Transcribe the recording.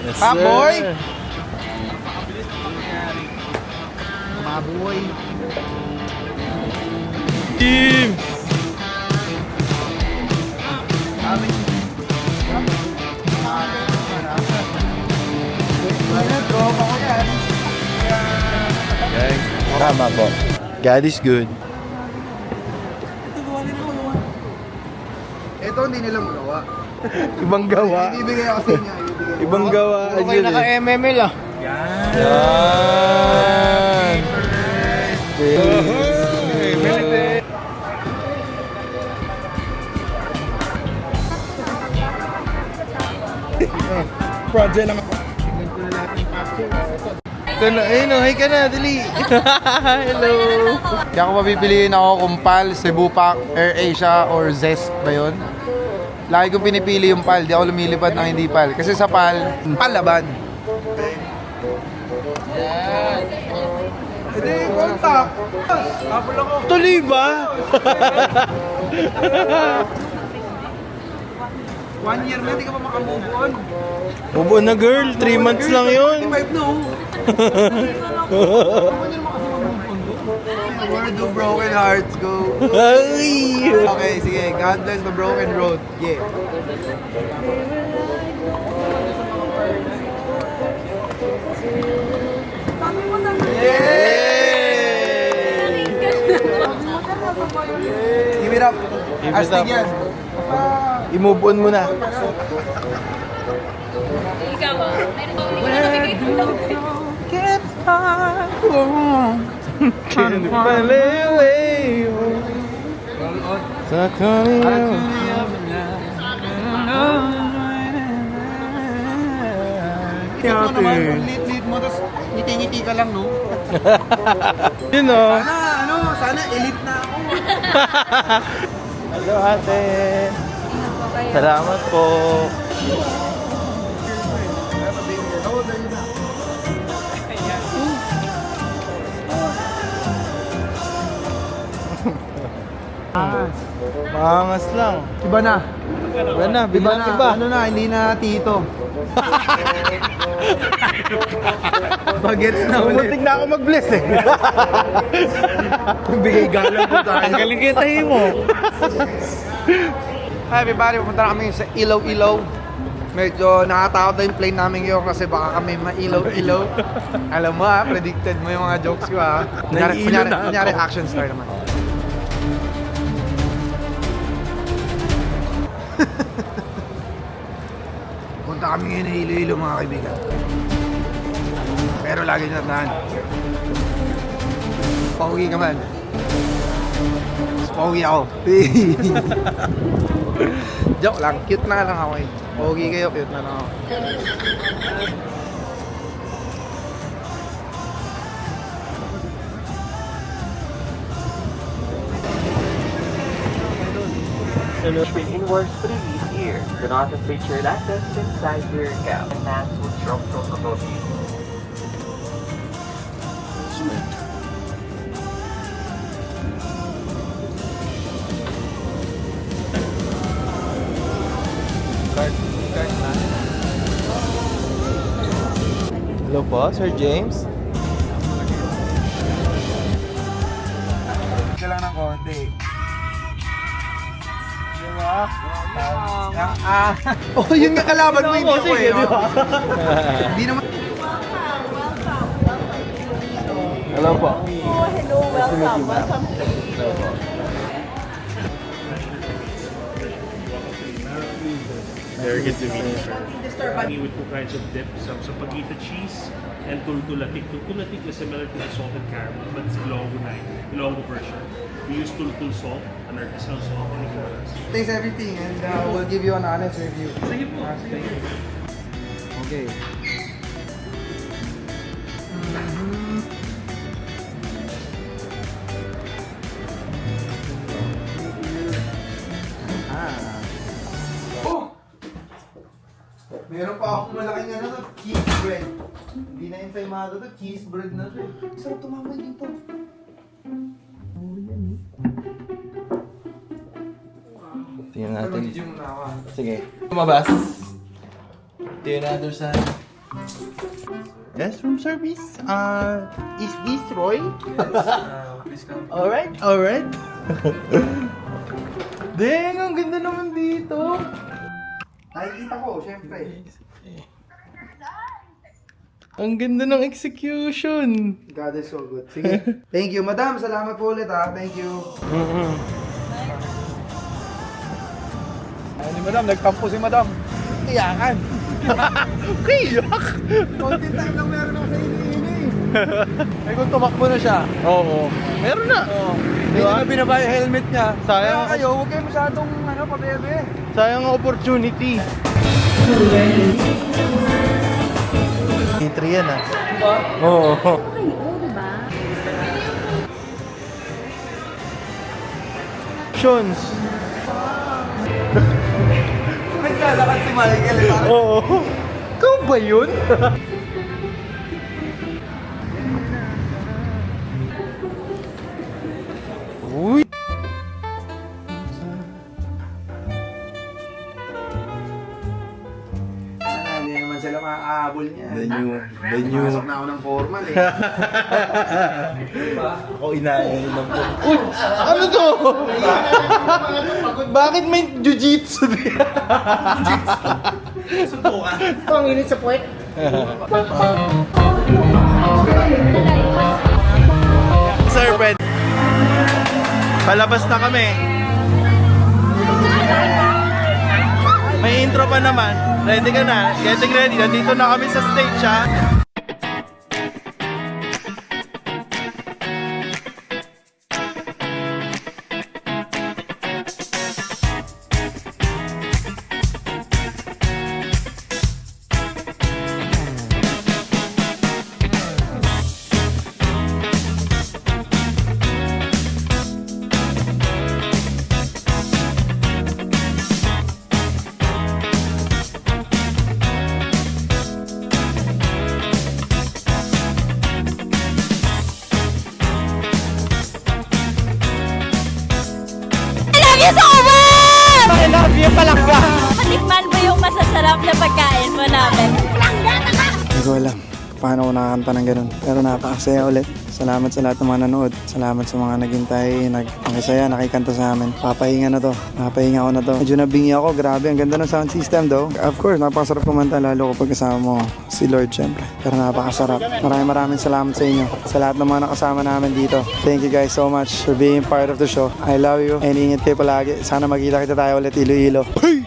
Yes, Paboy! sir. Maboy! Team! Tropa ko yan. Guys, tama po. God is good. Ito hindi nila magawa. Ibang gawa. Ibibigay ako sa inyo. Ibang gawa. Okay, naka-MML ah. Yan! Project lang ako. Tignan ko na lahat ng captions. Ayun o, hi ka na, dali. Hello. Hindi ako mapipiliin ako kung PAL, Cebu Pac, Air Asia, or Zest ba yun? Lagi kong pinipili yung PAL, di ako lumilipad ng hindi PAL. Kasi sa PAL, palaban. Hindi, kontak. Habol ako. Tuloy ba? 1 year na, hindi ka pa makamove on. Bubo na girl, 3 months lang yun. 25 na oh. Where do broken hearts go? Ay! Okay, sige. God bless the broken road. Yeah. Yay! Give it up. Give it Astig up. yan. I-move on mo na. Ikaw ah. Get back home. Can't find a way sa kanila. Ito naman, lit-lit mo, tapos ngiti-ngiti ka lang, no? Yun o. Sana elite na ako. Hello ate. Salamat po. Maangas lang. Iba na. Iba na, Iba biglang na. iba. Ano na, hindi na tito. Bagets na ulit. Muntik na ako mag-bless eh. Bigay galang po tayo. Ang galing kita mo. Hi everybody, pupunta na kami sa Ilaw-Ilaw. Medyo nakatakot na yung plane namin ngayon kasi baka kami mailaw-ilaw. Alam mo ha, predicted mo yung mga jokes ko ha. Naiilo na ako. Kunyari action star naman. Punta kami ngayon na Iloilo mga kaibigan. Pero lagi nyo tandaan. Pauwi ka man. Mas pauwi ako. Joke lang, cute na lang ako eh. Pauwi kayo, cute na lang ako. In words previous year, do not affect your assets inside your account and mass will drop from above you. Hello po, Sir James. Ka lang ng konti. Diba? Oh, yun nga kalaban mo, hindi ako eh. Hindi naman. Hello po. Hello, welcome. Welcome to the Very good to meet you, sir. With two kinds of dip, some pagita cheese and tultulatik. Tultulatik is similar to the salted caramel, but it's Ilonggo version. We use tultul salt, an artisanal salt in Iguanas. Taste everything and we'll give you an honest review. Sige po. Okay. Oh! Meron pa akong malaking ano to, cheese bread. Hindi na ensaymado to, cheese bread na to. Sarap tumambay dito. Tingnan natin. Mag-gym muna ako. Sige. Lumabas. Tingnan natin sa Yes, room service. Is this Roy? Alright, alright. Dang, ang ganda naman dito. Nakikita ko, syempre. Ang ganda ng execution. God is so good. Sige. Thank you, madam. Salamat po ulit ha. Thank you. Ay, ni madam, nagtampo si madam. Iyakan. Kiyak! Konti time lang meron ako sa ini-ini. Eh kung tumakbo na siya, Oo. Meron na. hindi na binaba yung helmet niya. Sayang Kaya ako. kayo, huwag kayo masyadong pabebe. Sayang ang opportunity. E3 yan ah. Oo. Options. Naglalakad si Michael eh. Oo. Ikaw ba yun? Uy. Hindi naman sila makakahabol niya. Venue. Pasok na ako ng formal eh. Ako inain lang po. Uy! Ano to? Bakit may jiu-jitsu? Ang init sa puwet. Serpent. Palabas na kami. May intro pa naman. Ready ka na? Getting ready. Nandito na kami sa stage ha. Patikman mo yung masasarap na pagkain mo namin. Hindi ko alam paano ko nakakanta ng ganun. Pero napakasaya ulit. Salamat sa lahat ng mga nanood. Salamat sa mga naghintay, nakisaya, nakikanta sa amin. Papahinga na to. Papahinga ko na to. Medyo nabingi ako. Grabe, ang ganda ng sound system though. Of course, napakasarap kumanta lalo kapag kasama mo si Lord syempre. Pero napakasarap. Maraming salamat sa inyo. Sa lahat ng mga nakasama namin dito. Thank you guys so much for being part of the show. I love you and ingat kayo palagi. Sana magkita kita tayo ulit Iloilo. Peace!